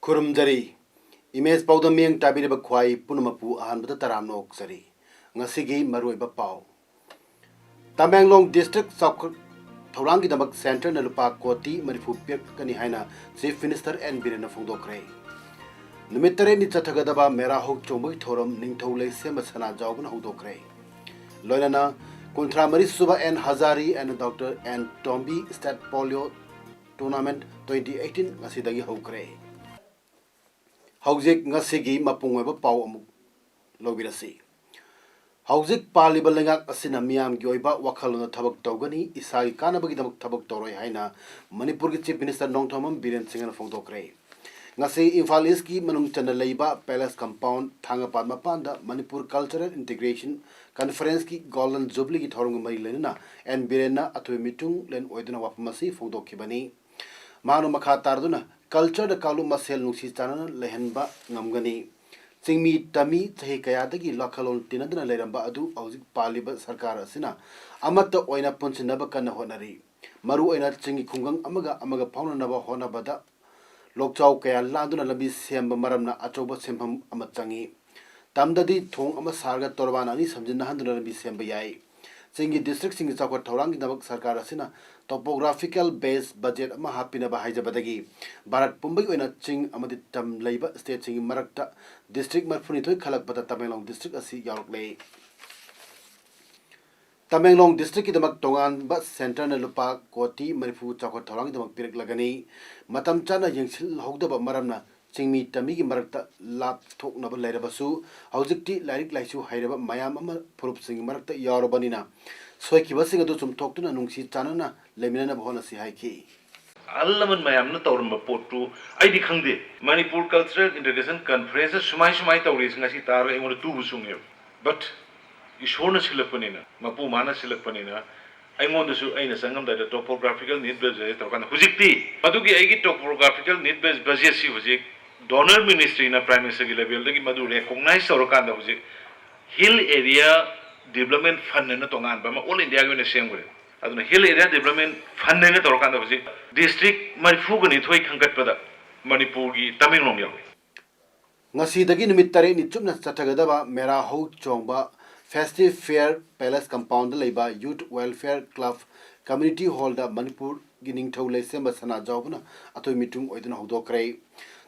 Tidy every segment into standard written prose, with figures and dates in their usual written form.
Kurumjari, image Paodam Ming Tabiri Bakwai Punamapu and the Taramno Oxari, Nasigi Marui Bapau. Tamanglong District Soccer Torangi Dabak Center Nalupa Koti Marifu Pirk Kanihana, Chief Minister and Birina Fundokre. Numitare Nitatagadaba Merahok Chomui Torum Ningtole Semasana Jogan Hodokre. Loinana, Contra Marisuba and Hazari and Dr. and Tombi Stat Polio Tournament 2018 Nasidagi Hokre. Hauzik ngasigi mapungweba pau amuk lobirasi. Hauzik paliba lengak asina miyam gi oiba wakhalona thabak tawgani isagi kanabagi damak thabak toroi haina Manipur gi Chief Minister Nongthomam Biren Singh phongdokre. Ngasi Imphal East gi manung chana leiba Palace Compound Thangapad mapanda Manipur Cultural Integration Conference ki Golden Jubilee gi thorong mari lenna and Birenna atwe mitung len oiduna wapmasi phongdokhibani. Manu makha tarduna culture da kalu masel nusi chana lehenba ngamgani chingmi tami chahi kayadagi lakhalon tinadna leramba adu auzik paliba sarkar asina amata oina punsinaba kana honari maru oina chingi khungang amaga paunanaba honabada lokchau kaya landuna labi semba maramna achoba sembam amachangi tamdadi thong ama sarga torbana ni samjinna handuna labi semba yai chingi district singi chakwa thaurangi nabak sarkar asina topographical base budget ama hapina ba haijabadagi barat pumbai oina ching amadi tam leiba state singi marakta district marfuni thoi khalak bata Tamenglong district asi yaroklei Tamenglong district ki damak tongan ba center na lupa koti marifu chakwa thaurangi damak pirik lagani matam chana yengsil hogdaba maramna chingmi tami gi marakta lap thoknaba leirabasu haujikti lairik laisu hairaba mayam ama phurup singi marakta yarobanina soikiba singa do chum thoktuna nungsi chanana lemina bhona si haiki Allaman mayamna tawramba potu aidi khangde Manipur Cultural Integration Conference sumai tawris ngasi tar engona tu busungye but ishona silakpanina mapu mana silakpanina aingonda su aina sangam da topographical need budget tawkan hujikti madugi aigi topographical need budget si hujik donor ministry na prime minister gi level dagi madu recognize tawrakanda hujik hill area development fund na tongan ba ma all india gi na semgre aduna hill area development fund na tawrakanda hujik district marifu gani thoi khangkat pada Manipur gi Tamenglong yawi ngasi dagi nimit tare ni chupna chatagadaba mera ho chongba festive fair palace compound leiba youth welfare club community hall da Manipur gining thole semba sana jawbna atoi mitung oiduna hodokrai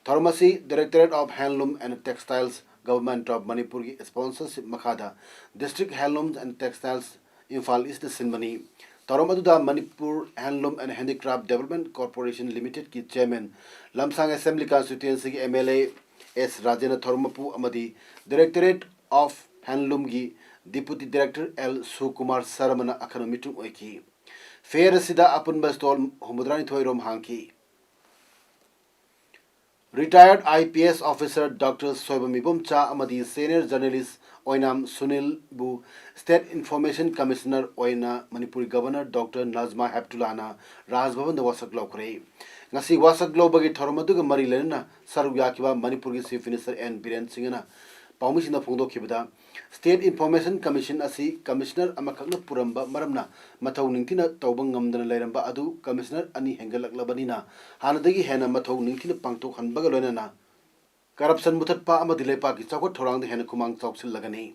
Tharmasi Directorate of Handloom and Textiles Government of Manipur ki sponsorship makhada District Handlooms and Textiles Imphal East Sinmani Taramadda Manipur Handloom and Handicraft Development Corporation Limited ki chairman Lamsang Assembly Constituency ki MLA S Rajena Tharmapu Amadi Directorate of Handloom ki Deputy Director L Sukumar Saramana akhana mitung oiki fair sida apun bastol homudrani thoirom hanki Retired IPS officer Dr. Soibamibum Cha Amadi senior journalist Oinam Sunil Bu State Information Commissioner Oina Manipuri Governor Dr. Nazma Haptulana Rajbhavan the Wasak Lokre Ngasi Wasak Lobagi Thormaduga Marilena Saruyakiba Manipuri Chief Minister N Biren Singana Paumisina Fundo Kibada State Information Commission asi Commissioner Amakakna Puramba Maramna Matau Nintina Taubang Namdana Leramba Adu Commissioner Ani Hengalak Labanina Hanadagi Hena Matau Nintina Pangto Hanbagalona Corruption Mutatpa Amadilepa ki Chakot Torang the Henakumang Topsil Lagani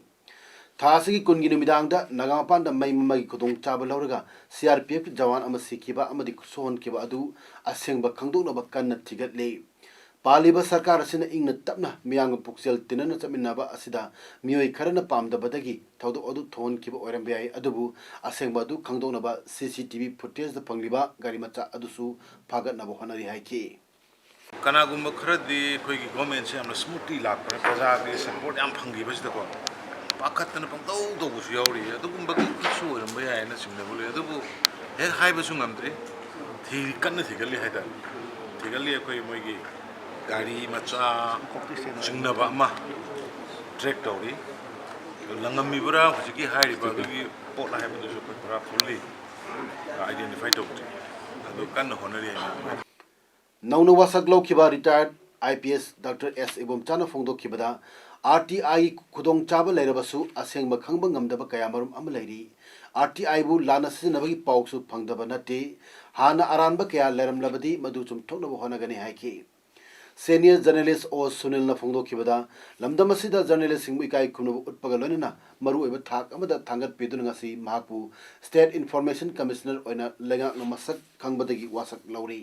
Tasiki Kungini Midanga Nagamapanda Maimai Kudung Chabalauraga CRPF Jawan Amasikiba Amadik Son Kiba Adu Asengba Kangdu Nabakan Tigatli Paliba Sarkar Asina Ing Tapna Miang Puxel Tinana Saminaba Asida Mioi Karana Pam the Badagi Taudu Odu Ton Kiba Orambia Adubu Asengbadu Kangdonaba CCTV footage the Pangliba Garimata Adusu Pagat Nabohanari Haiki Kanagumba Kradi Kogi government am smoothly lap Praza support am Pangi Vegetable Pakatan Pangdo was Yori Adugumba Kisu and Baya and Simnabuli Adubu Head High Basungamdri He can't take a little Take a little Gari Macha Chingnaba trek तौरी लंगमीबरा हजिकी हाइरिबा अदुगी पोट हाइबदुसु कोई पुरा fully identify तौरी अदु कन्न होनरी है नौना वासक लौखिबा रिटायर्ड IPS डॉक्टर S इबोमचाना फोंदोखिबदा RTI खुदोंग चाबा लेरबसु असेंग खंग ngमदबा कयामरुम अम लेरी RTI बु लाना सिनबगी पाउसु फंगदबा नते हाना अरानबा कया लेरमलबदी मदु चुम थोनबो होनगनी हाइकी सीनियर जर्नलिस्ट ओ सुनील न फोंदोखिबदा लमदम असिदा जर्नलिस्ट सिंग इकाई खुनबु उत्पगा लोनना मरु एबा थाक अमदा थांगत पेदुन ngasi महापु स्टेट इन्फॉर्मेशन कमिश्नर ओइना लेगा मसक खंगबदगी वासक लौरी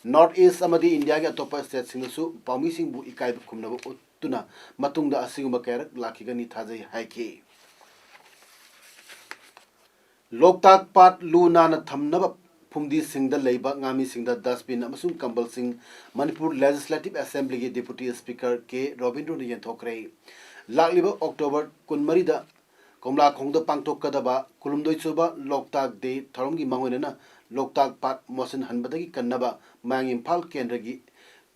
नॉर्थ ईस्ट अमदी इंडिया के अतोप स्टेट सिंगसु पामी सिंगबु इकाई खुमनबु उत्तुना मतुंगदा असिगुम कैरक लाखिगनी थाजै हाइकी लोकताक पाट लू नाना थमनब फुमदी सिंगदा लेबा ngaमी सिंगदा डस्टबिन अमसुंग कंबल सिंग मणिपुर लेजिस्लेटिव असेंबली के डिप्टी स्पीकर के रविंद्र ने यंथोकरे लाकलिबा अक्टोबर 19 दा कोमला खोंगदा पांगथोकदबा कुलुमदोइसुबा लोकताक डे थरमगी मंगोइना लोकताक पाट मोसन हनबदगी कन्नबा मांग इम्फाल केंद्रगी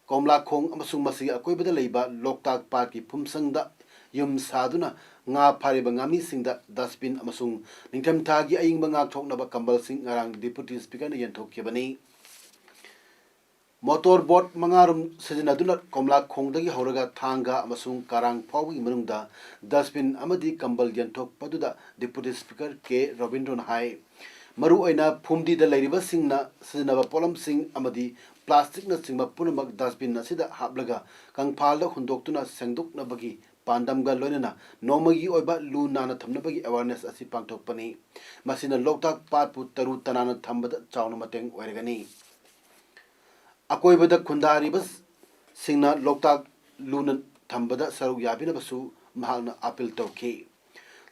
कोमला खोंग अमसुंग मसी अकोइबदा लेबा लोकताक पाट की फुमसंगदा yum सादुना nga phariba ngami singda dustbin amasung ningtham thagi ayingba ngak thoknaba kambal sing ngarang deputy speaker ne yanthokkhibani motor boat mangarum sejinaduna komla khongdagi horaga thanga amasung karang phawgi manungda dustbin amadi kambal yanthok paduda deputy speaker ke robindron hai maru oina phumdi da leiriba singna sejinaba polam sing amadi plastic na singba punamak dustbin asida haplaga kangphal da hundoktuna sengdokna bagi पांडम गा लोइना नोमगी ओइबा लू नाना थमनबगी awareness असि पांगथोकपनी मसिना लोकताक पाटपु तरु तनाना थंबद chown मतेंग ओइरगनी अकोइबद खुंदारिबस सिंगना Loktak लून थंबद Serug याबिनबसु महागना appeal तौखी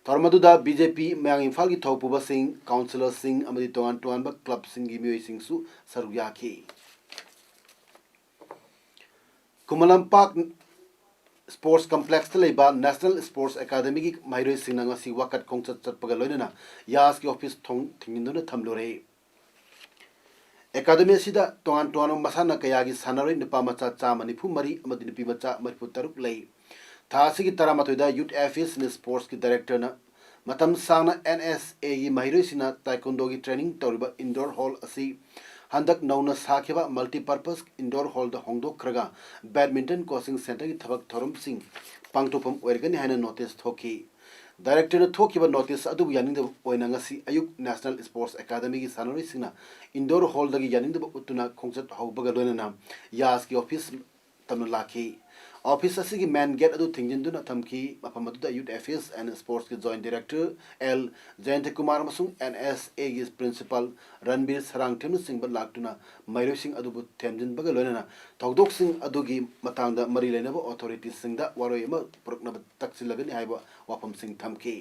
थरमदुदा BJP मयांग Imphal की थौपुबा सिंग councillor सिंग अमदी तोंगान तोंगानबा club सिंग की मियोइ सिंगसु Serug याखी कुमलंपाक sports complex लेबा national sports academy की माइरोइ सिंगना सी वाकत खोंगचत चतपगा लोइना यास की office थोंग थिंगिंदुना थमलोरे academy सिदा तोंगान तोंगान मसाना कयागी सानरोइ निपा मचा चामा निफु मरी अमदि निपि मचा मरिफु तरुक लई थासी की तरामतोइदा यूथ एफिस ने स्पोर्ट्स की डायरेक्टर ना मतम सांगना NSA की माइरोइ सिना ताइकोंडो की ट्रेनिंग तौरिबा इंडोर हॉल असी हंदक नौना साखेबा मल्टीपर्पज इंडोर हॉल द होंगदोखरगा बैडमिंटन कोचिंग सेंटर की थबक थोरम सिंह पांगथोपम ओइरगनी हाइना नोटिस थोकी डायरेक्टर ने थोकीबा नोटिस अदुबु यानिंद ओइना ngasi अयुक नेशनल स्पोर्ट्स एकेडमी की सानोरि सिंगना इंडोर हॉल दगी यानिंद उतुना खोंगचत हौबगा लोइना यास की ऑफिस तमन लाखी ऑफिस असि की मैन गेट अदु थिंजिंदुना थमकी मफम अदुदा यूथ एफेयर्स एंड स्पोर्ट्स के joint director L Jayant Kumar मसुंग NSA की प्रिंसिपल रणबीर सरांगथेम सिंह लाक्टुना मैरो सिंह अदुबु थेमजिनबगा लोइना थौदोक सिंह अदुगी मतांगदा मरी लेनबा अथॉरिटी सिंहदा वारोय अमा पुरकनब तक्सिलगनि हाइबा वाफम सिंह थमकी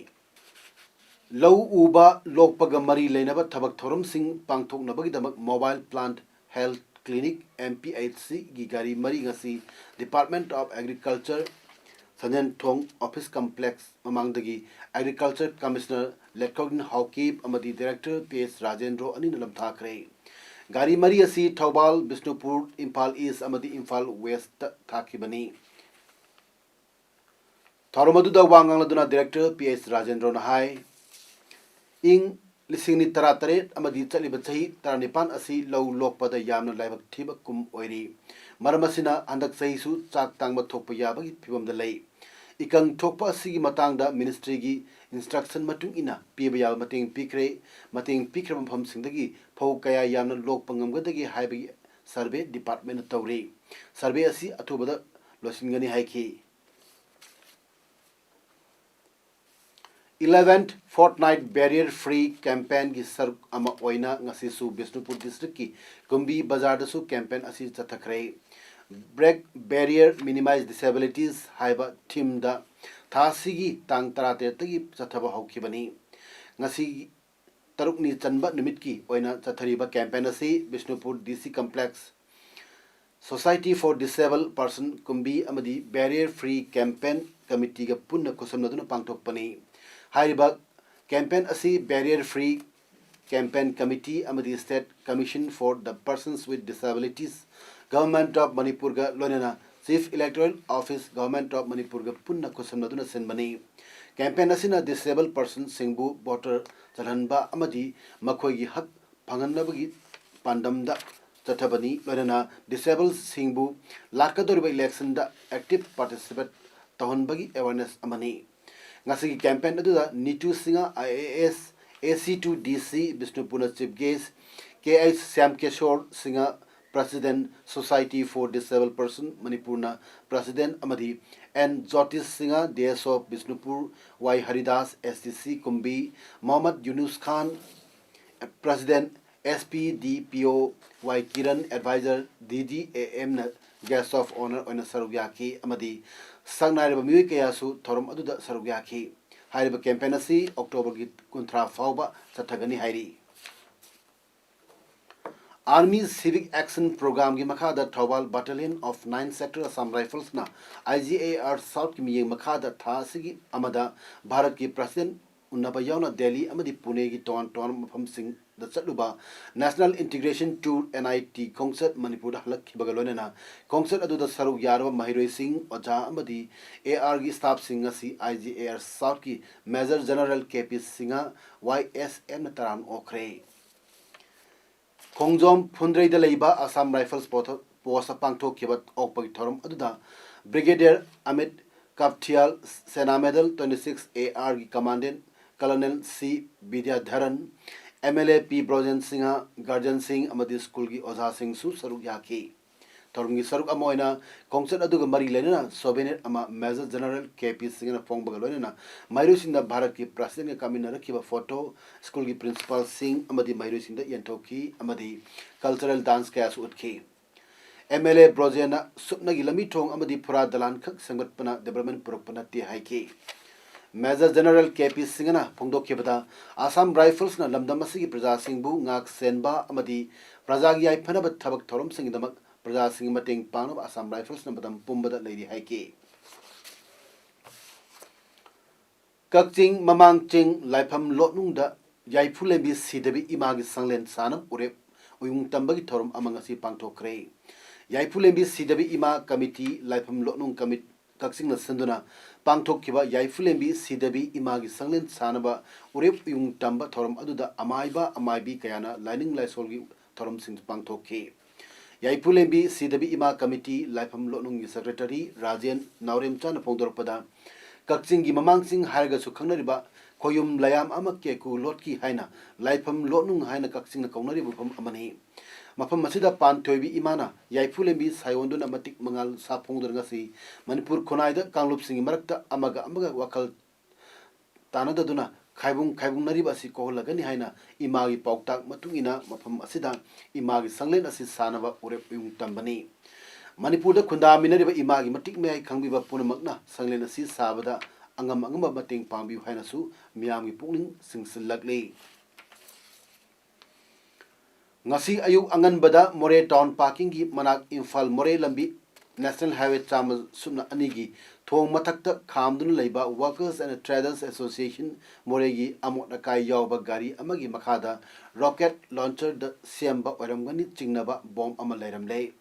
लौ उबा लोकपगा मरी लेनबा थबक थोरम सिंह पांगथोकनबगिदमक mobile plant health clinic MPHC की गाड़ी मरी ngasi डिपार्टमेंट ऑफ एग्रीकल्चर सजन थोंग ऑफिस कॉम्प्लेक्स ममांगदगी एग्रीकल्चर कमिश्नर लेटकोगन हाउकीप अमदी डायरेक्टर PS राजेंद्र अनि लमथाखरे गाड़ी मरी असि थौबाल बिष्णुपुर इम्फाल ईस्ट अमदी इम्फाल वेस्ट थाखिबनी थौरमदुदा वांगांगलदुना डायरेक्टर PS राजेंद्र नहाय इंग लिसिंगनी तरा तरेट अमदी चलिब चही तरा निपान असि लौ लोकपदा यामना लाइबक थिब कुम ओइरी मरमसिना हंदक चहीसु चाक तांगब थोकप याबगी फिबमदा लई इकंग थोकप असिगी मतांगदा मिनिस्ट्री की इंस्ट्रक्शन मतुंग इना पीब याब मतेंग पिख्रे मफम सिंगदगी फौ कया यामना लोक पंगमगदगी हाइबगी सर्वे डिपार्टमेंट तौरे सर्वे असि अथुबदा लोसिंगनी हाइखी 11th fortnight barrier free campaign की सर अमा ओइना ngasisu बिष्णुपुर डिस्ट्रिक्ट की कुंबी बाजार दसु कैंपेन असि चथखरे ब्रेक बैरियर मिनिमाइज डिसेबिलिटीज हाइबा थीम दा थासिगी तांग तराते तगी चथबा हौखिबनी ngasi tarukni chanba numit की ओइना चथरीबा कैंपेन असि Bishnupur DC complex Society for Disabled Person कुंबी अमदी barrier free campaign कमिटी का पुन्ना कुसमनदुना पांगथोकपनी हाइबा कैंपेन असी बैरियर फ्री कैंपेन कमिटी अमदी state commission for the persons with disabilities government of Manipur का लोनेना Chief Electoral Office Government of Manipur ga punna kusamnaduna sinbani campaign asina disabled person singbu voter chalhanba amadi makhoi gi hak phanganabagi pandamda chathabani loinana disabled singbu lakadoriba election da active participate tahonbagi awareness amani ngasi campaign aduda Nitu Singa IAS AC2DC Bisnupuna Chief Guest KH Sam Keshore Singa President Society for Disabled Person Manipurna President Amadi and Jyotis Singa DSO Bisnupur Y Haridas STC Kumbi Mohammad Yunus Khan President SPDPO Y Kiran Advisor DGAM Guest of Honor on Sarugyaki Amadi Sangnariba Muikayasu Torum Aduda Sarugyaki Hariba campaign asi October Kuntra Fauba Satagani Hairi Army Civic Action Program gi makhada Thawal Battalion of 9 Sector Assam Rifles na IGAR South ki miyeng makhada tha sigi amada Bharat ki President Unnaba yauna Delhi amadi Pune gi ton mafam sing da chatluba National Integration Tour NIT concert Manipur da halak bagalonena concert adu da saru yarwa Mahiroi Singh Oja amadi AR gi staff sing asi IGAR South ki Major General KP Singha YSM na taran okre Kongjom Phundrei da leiba Assam Rifles post pangtho kibat okpagi thorum aduda Brigadier Amit Kaptial Sena Medal 26 AR gi commandant Colonel C Vidyadharan MLA P Brojan Singha Guardian Singh amadi school gi Oza Singh su saruk yaki thorum gi saruk amoina concert aduga mari lenena souvenir ama Major General KP Singh na phong bagalonena Mairu Singh da Bharat ki president ga kamina rakhiba photo school gi principal Singh amadi Mairu Singh da yantoki amadi cultural dance kaya su utki MLA Brojana supna gi lami thong amadi pura dalan khak sangatpana development purukpana ti haiki Major General KP Singh na phongdok khibada Assam Rifles na lamdam asigi praja singbu ngak senba amadi praja gi ai phanaba thabak thorum sing damak praja sing mateng panab Assam Rifles na badam pumbada leiri haiki Kakching Mamang Ching Laifam Lotnungda Yaifulembi Sidabi Imagi Sanglen Sanam Urep Uyung Tambagi Thorum Amangasi Pangtokre Yaifulembi Sidabi Ima Committee Laifam Lotnung Commit Kakching na Sanduna Pangtok Kiba Yaifulembi Sidabi Imagi Sanglen Sanaba Urep Uyung Tamba Thorum Aduda Amaibi Kayana Lining Laisolgi Thorum Sing Pangtoke Yaifulembi Sidabi Ima Committee Laifam Lotnung Secretary Rajan Naurem Chan Pongdorpada Kakching gi mamang sing harga su khangnariba khoyum layam ama ke ku lotki haina laifam lotnung haina kakching na kaunari bufam amani mafam masida pan toibi imana yaifulembi sayonduna matik mangal sa phongdur ngasi Manipur khonaida kanglup sing marakta amaga wakal tanadaduna khaibung nariba si kohlagani haina imagi pauktak matungina mafam asida imagi sanglen asi sanaba urep yung tambani Manipur da khunda minariba imagi matik me khangbiba punamakna sanglen asi sabada angam mateng pangbi haina su miyamgi pukling singsilakle ngasi ayuk angan bada More town parking gi manak Imphal More lambi National Highway chama sumna anigi thong mathakta khamdun leiba Workers and Traders Association More gi amot akai yawba gari amagi makhada rocket launcher da siamba oramgani chingnaba bomb ama leiramle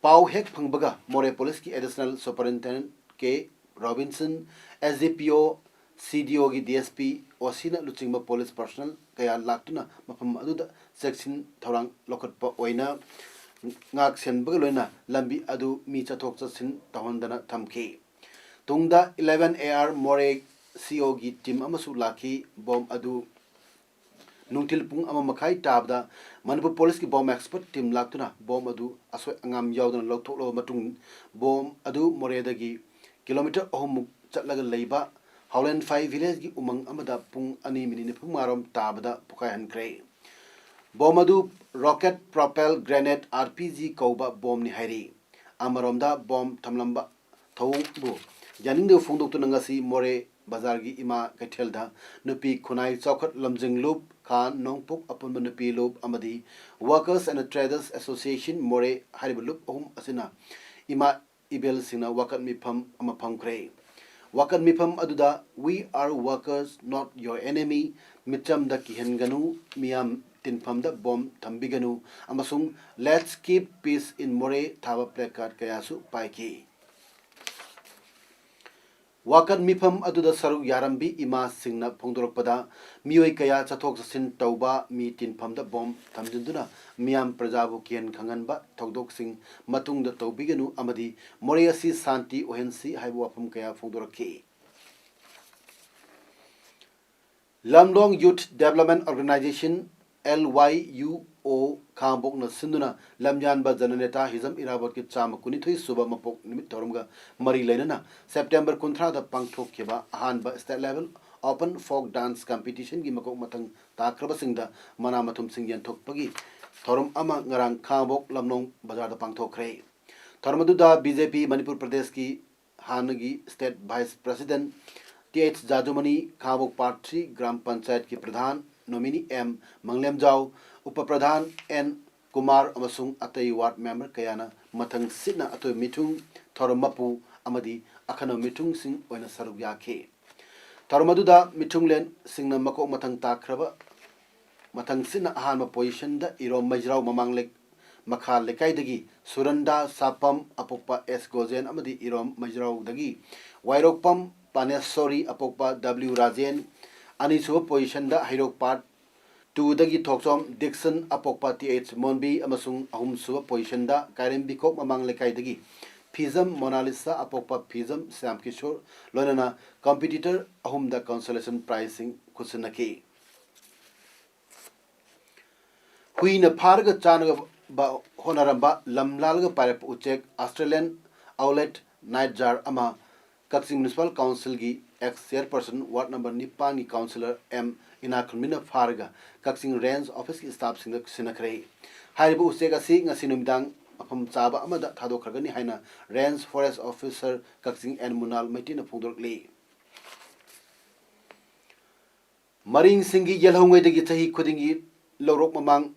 Pau hek phangbaga More Police ki Additional Superintendent K Robinson SDPO CDO gi DSP Osina luchingba police personnel kaya laktuna mafam aduda section thorang lokatpa oina ngak senbaga loina lambi adu mi chathok chasin tahondana thamki tungda 11 AR More CO gi team amasu laki bomb adu nungtil pung ama makai tabda Manipur Police ki bomb expert team laktuna bomb adu asoi angam yawdana lokthoklo matung bomb adu Moredagi kilometer ohum chatlaga leiba Howland 5 village gi umang amada pung ani minini pung marom tabda pukai hankre bomb adu rocket propel grenade RPG kauba bomb ni hairi amaromda bomb thamlamba thawbu janing de phongdok tu nangasi More bazar gi ima kaithelda nupi khunai chokhat lamjing loop khan nongpuk apun nupi loop amadi Workers and Traders Association More hariba loop asina ima ibel sina wakat mifam ama phamkre wakat mifam aduda we are workers not your enemy micham da kihenganu miam tinfamda bom thambiganu amasung let's keep peace in More thaba placard kayasu paiki wakan mifam aduda saruk yarambi ima singna phongdorokpada mioi kaya chathok chasin tauba mi tinfamda bom thamjinduna miam prajabu kian khanganba thokdok sing matungda tawbiganu amadi More asi santi ohensi haibu wafam kaya phongdorakki Lamdong Youth Development Organization LYUO Khambok na sinduna lamjan ba jananeta hizam irabot ki chama kunithoi suba mapok nimit torumga mari leinana September 13 da pangthok kheba ahan ba state level open folk dance competition gi makok matang takraba singda mana mathum sing yan thokpagi thorum ama ngarang khambok lamnong bazar da pangthok khre thormadu da BJP Manipur Pradesh ki hanagi state vice president TH Jajumani Khambok Part 3 Gram Panchayat की प्रधान nominee M मंगलेमजाव उप प्रधान N Kumar अमसुंग अतई ward member कयाना मथंग सिना अतोय मिथुंग थोरमपु अमदी अखनो मिथुंग सिंग ओइना सरुक याखे थोरमदुदा मिथुंगलेन सिंगना मको मथंग ताख्रबा मथंग सिना Ahaan position दा इरो मजराव ममांगलेक मखा लेकाइदगी सुरंदा सापम अपोपा एस गोजेन अमदी इरो मजराव दगी वाइरोकपम Panesori apokpa W Rajen Anisuba position da Hirok part 2 dagi thoksom Dixon apokpa TH Monbi amasung ahum suba position da Karen Bikok mamang lekai dagi Fizam Mona Lisa apokpa Fizam Sam Kishore lonana competitor ahum da consolation pricing kusunaki Huina parga chanaga ba honaramba lamlalga parep uchek Australian outlet nightjar ama Kaksing Municipal Council gi ex chairperson ward number Nipan gi councillor M Inakhmina Farga Kaksing range office ki staff sing sinakre haibu usega si ngasi numdang apam chaba amada thadokhragani haina range forest officer Kaksing N Munal Maitina phungdorkli Maring singi yelhongwei degi chahi khudingi lorok mamang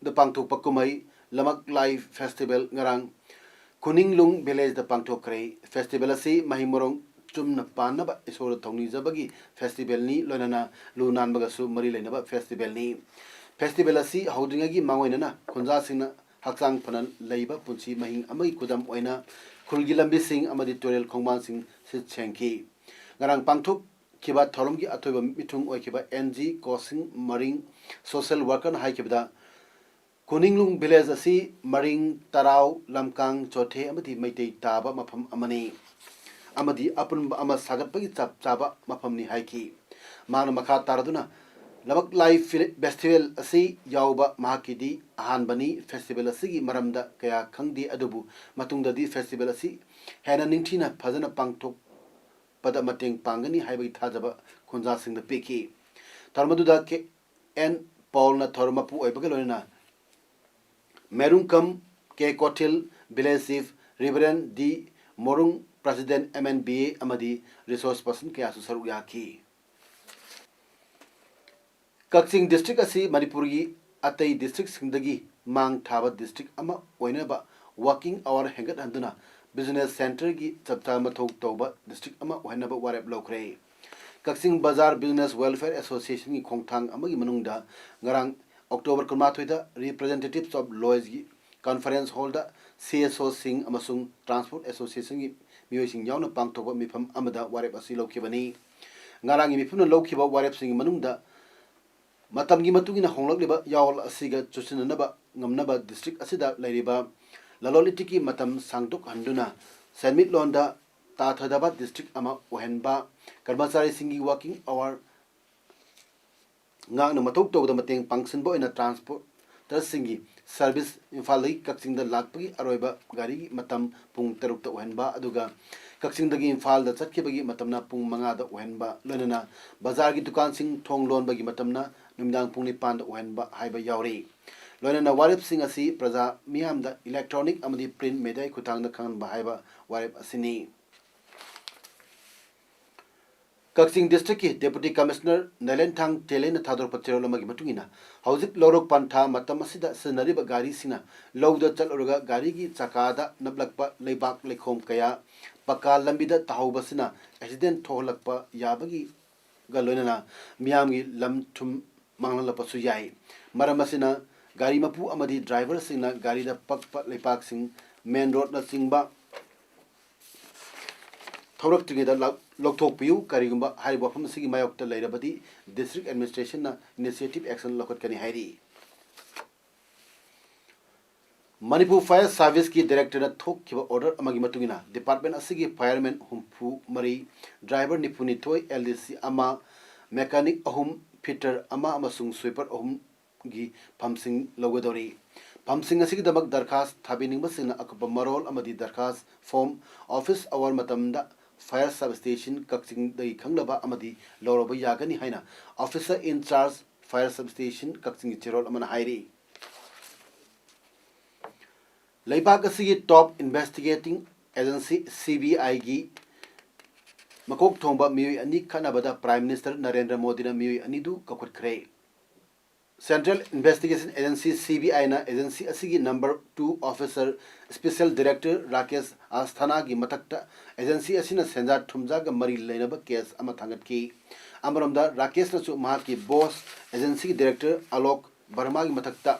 the pangthok pakumai lamak live festival ngarang Kuninglung village the Pangtokre festival asi mahimorong chumna panaba isor thongni jabagi festival ni lonana lunan bagasu mari leinaba festival asi haudingagi mangoinana khunja singna hakchang phanan leiba punchi mahing amagi kudam oina khulgi lambi sing amadi torel khongman sing se chengki ngarang pangthok kiba thoromgi atoiba mithung oikiba NG Kosing Maring social worker haikibda Kuninglung village asi Maring Tarau Lamkang Chothe amadi Maitei Taba mafam amani amadi apun ama sagatpagi chap chaba mafam ni haiki mana makha taraduna lamak live festival asi yauba mahakidi ahan bani festival asi gi maramda kaya khangdi adubu matungda di festival asi hena ningthina phajana pangthok pada mateng pangani haibai thajaba khunja singda peki tarmaduda ke N Paul na thormapu oibagalona Merungkam K. Kotil, Village Chief, Reverend D. Morung, President MNBA Amadi, Resource Person Kayasu Saruyaki. Kaksing District Asi Manipuri Atai District Sindagi Mang Thaba District Ama Oinaba Walking Hour Hangat Handuna Business Center Gi Chapta Mathok Toba District Ama Oinaba Warep Lokre. Kaksing Bazar Business Welfare Association Gi Kongthang Amagi Manungda Ngarang October Kurmatwida representatives of Lois conference holder CSO Singh amasung Transport Association gi miyoi yauna pangthoba mifam amada warep asi lokibani ngarang mifuna lokiba warep sing manungda matamgi matugina honglagliba yawl asiga chusinanaba ngamnaba district asida lairiba lalolitiki matam sangtok handuna Senmit Londa Tathadaba district ama ohenba karmachari singi working hour ngang na matok to da mateng pangsin bo ina transport singi service imphal lagi kaksing da lakpagi aroiba gari matam pung taruk ta ohenba aduga kaksing dagi imphal da chatki bagi matamna pung manga da ohenba lonana bazar gi dukan sing thong lon bagi matamna numdang pung ni pan da ohenba haiba yauri lonana warip sing asi praja miyam da electronic amadi print media khutang da khangan ba haiba warip asini Kaksing District ki Deputy Commissioner Nalenthang Telen Thador Pachero Lamagi Matungina Hauzik Lorok Pantha Matamasida Senariba Gari Sina Lowda Chalurga Gari gi Chakada Nablakpa Leibak Lekhom Kaya Pakal Lambida Tahobasina Accident Tholakpa Yabagi Galonana Miami Lam Tum मांगलपसु याई मरम असिना गाड़ी मपू अमदी driver सिंगना गाड़ी दा पक पक लेपाक सिंग main road ना चिंगबा थौरक त्रिगेदा लौथोकपियु करिगुंबा हारि वफम सिगी मायोक्ता लेरबदी डिस्ट्रिक्ट एडमिनिस्ट्रेशन ना इनिशिएटिव एक्शन लखटकनी हाइरी मणिपुर फायर सर्विस की डायरेक्टर थोक ऑर्डर अमगी मतुगिना डिपार्टमेंट असिगी फायरमैन हुम्फु मरी ड्राइवर निपुनिथोय एलडीसी अमा मैकेनिक अहुम फिटर अमा अमसुंग स्वीपर अहुम गी फमसिंग लौगदौरी फमसिंग असिगी दमक दरखास्त थाबिनिंगबसिंगना अकब मरोल अमदी दरखास्त फॉर्म ऑफिस आवर मतमदा फायर सब स्टेशन कक्सिंग दई खंगलबा अमदी लौरब यागनी हाइना officer in charge fire sub station Kakching चिरोल अमना हाइरी लेबाक असिगी टॉप इन्वेस्टिगेटिंग एजेंसी सीबीआई की मकोक थोंबा मियोई अनी खनाबदा प्राइम मिनिस्टर नरेंद्र मोदी ना मियोई अनीदु कखुटखरे सेंट्रल इन्वेस्टिगेशन एजेंसी सीबीआई ना एजेंसी असिगी number 2 officer special director Rakesh Asthana की मथक्ता एजेंसी असिना सेंजा थुमजा ग मरी लेनब केस अमा थांगतकी अमरमदा राकेश नसु माह की बॉस एजेंसी की डायरेक्टर आलोक वर्मा की मथक्ता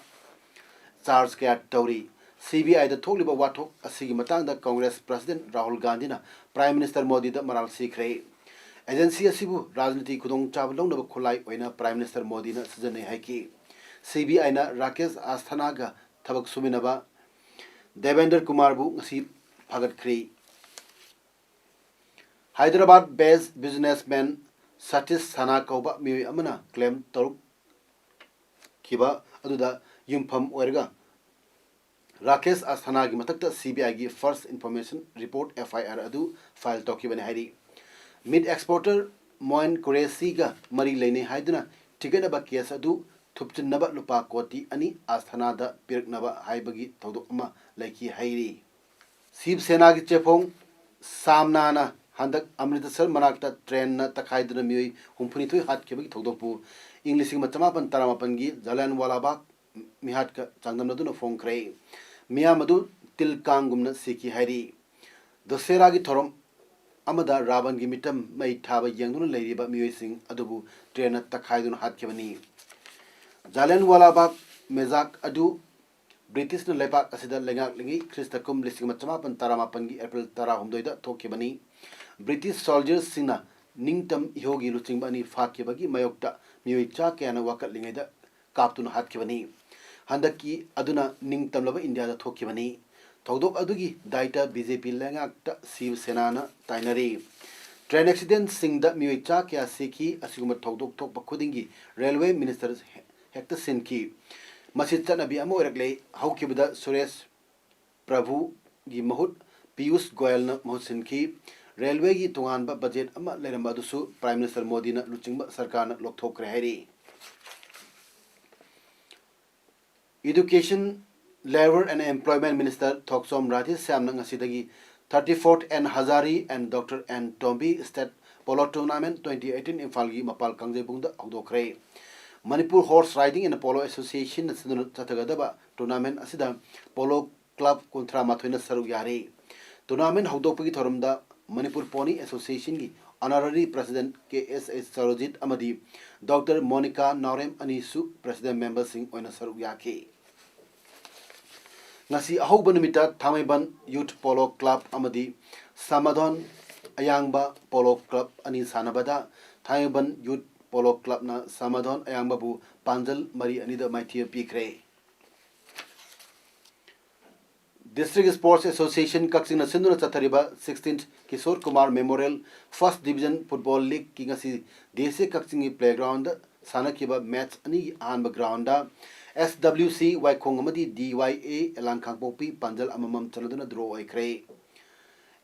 चार्ज क्या तौरी सीबीआई द थोकलिबा वाथोक असिगी मतंगदा कांग्रेस प्रेसिडेंट राहुल गांधी ना प्राइम मिनिस्टर मोदी द मराल सीखरे एजेंसी असिबु राजनीति खुदोंग चाब लौनब खुलाई ओइना प्राइम मिनिस्टर मोदी ना सजने हाइकी सीबीआई ना राकेश आस्थाना गा थबक सुमिनबा देवेंद्र कुमार बु ngasi फागतख्री हैदराबाद बेस्ड बिजनेसमैन सतीश साना कौबा मियोई अमना क्लेम तरुक खिबा अदुदा युमफम ओरगा राकेश आस्थाना की मतक सीबीआई की फर्स्ट इन्फॉर्मेशन रिपोर्ट एफआईआर अदु फाइल तौकीबने हाइरी मिड एक्सपोर्टर मोइन कुरेसी का मरी लेने हाइदना टिगनबा केस अदु थुपचिनबा लुपा कोटी अनि आस्थाना दा पिरकनबा हाइबगी थौदो अमा लैकी हाइरी शिवसेना की चेफोंग सामनाना हंदक अमृतसर मनाक्ता ट्रेन न तखाइदना मियोई हुम्फुनिथुई हातखेबगी थौदोपु इंग्लिशिंग मचमापन तरामापन की जलियांवाला बाग मिहाट का चांगदमदुना फोंख्रे मियामदु तिलकांगुमना सिकी हाइरी दसेरा की थोरम अमदा रावण की मिटम मई थाबा यंगदुना लेरिबा मियोइसिंग अदुबु ट्रेन तखाइदुना हातखेबनी जालियांवाला बाग मेजाक अदु ब्रिटिश न लेपाक असिदा लेंगाक लिंगी ख्रिस्टकुम लिसिंग मचमापन तरामापन की अप्रैल 13 थोखेबनी ब्रिटिश सोल्जर्स सिंगना निंगतम इहोगी लुचिंग बनी फाखेबगी मयोक्ता मियोइ चा केना वाकत लिंगैदा कापतुना हातखेबनी हंदकी अदुना निंगतमलबा इंडिया दा थोखेबनी थौदोक अदुगी दाइटा बीजेपी लेंगाक्ता शिवसेना न ताइनरी ट्रेन एक्सीडेंट सिंग दा मियोइ चा क्या सेखी असिगुम थौदोक थोकपा खुदिंगी रेलवे मिनिस्टर हेक्ता सिनकी मसिद चनबी अमा ओरकले हौखिबदा सुरेश प्रभु की महुत पीयूष गोयल न महुत सिनकी रेलवे की तोंगानबा बजेट अमा लेरंबा दुसु प्राइम मिनिस्टर मोदी न लुचिंगबा सरकार न लोकथोकरे हैरी education labour and employment minister Thokchom Radhe Shyam नंगसीदगी 34th N Hazari and doctor N Tombi state polo tournament 2018 Imphal की मपाल कंजेबुंग हौदोखरे Manipur horse riding and polo association चतगदबा टूर्नामेंट असिदा पोलो क्लब 38 सरुक यारे टूर्नामेंट हौदोपगी थोरमदा मणिपुर पोनी एसोसिएशन की honorary president K S Sarojit अमदी doctor Monica नौरेम अनीसु president member Singh ओइना सरुक याखे ngasi ahouba numita thamaiban youth polo club amadi samadon ayangba polo club ani sanabada thamaiban youth polo club na samadon ayangba bu panjal mari ani da maithia pikre district sports association kaksing na sinduna chathariba 16th kishore kumar memorial first division football league ki ngasi dese kaksing playground sanakiba match ani anba ground da SWC Waikong amadi DYA elang khangpopi panjal amamam chanaduna draw oikre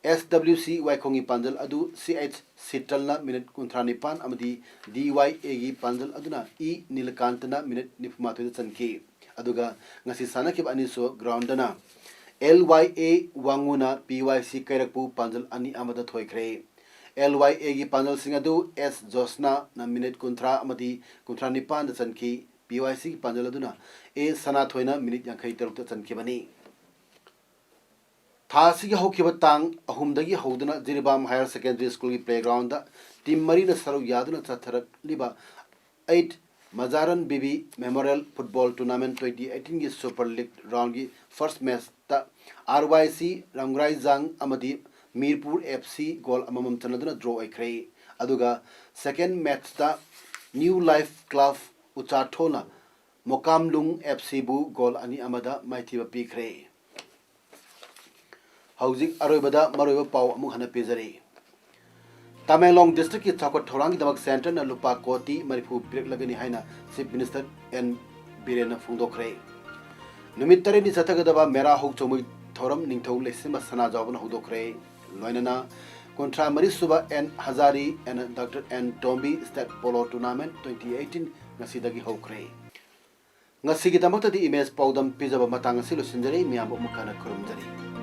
SWC Waikong panjal adu CH Sitalna minute 39 amadi DYA gi panjal aduna E Nilakantana minute 93 chanki aduga ngasi sanakib ani so ground na LYA Wanguna PYC kairakpu panjal ani amada thoikre LYA gi panjal singadu S Josna na minute 13 amadi 39 da chanki PYC की पंजल अदुना ए सना थोइना minute यांखै तरुक चनखिबनी थासी की हौखिब तांग अहुमदगी हौदना Jiribam higher secondary school की playground दा team मरी न सरु यादुना चथरक लिबा 8 Mazaran Bibi Memorial Football Tournament 2018 की super league round की फर्स्ट मैच ता RYC Ramgraizang amadi Mirpur FC गोल अममम चनदुना ड्रॉ अइख्रे अदुगा सेकंड मैच ता न्यू लाइफ क्लब उचाथोना मोकामलुंग FC बु गोल अनि अमदा माइथिबा पीख्रे हौजिक अरोइबदा मरोइबा पाउ अमु हना पेजरे Tamenglong district की चौकट थौरांग की दमक सेंटर न लुपा कोटी मरिफु पिरक लगनी हाइना चीफ मिनिस्टर एन बीरेन फुंगदोखरे नुमित तरे नि जतगदबा मेरा हुक चोमुई थौरम निंगथौ लेसिम सना जावबन हुदोखरे लोइनना कोंट्रा मरिसुबा N Hazari N doctor N Tombi state polo tournament 2018 ngasi hokre ngasi ki tamak tadi image paudam pijaba matang asi lusinjari miyam umukana kurumjari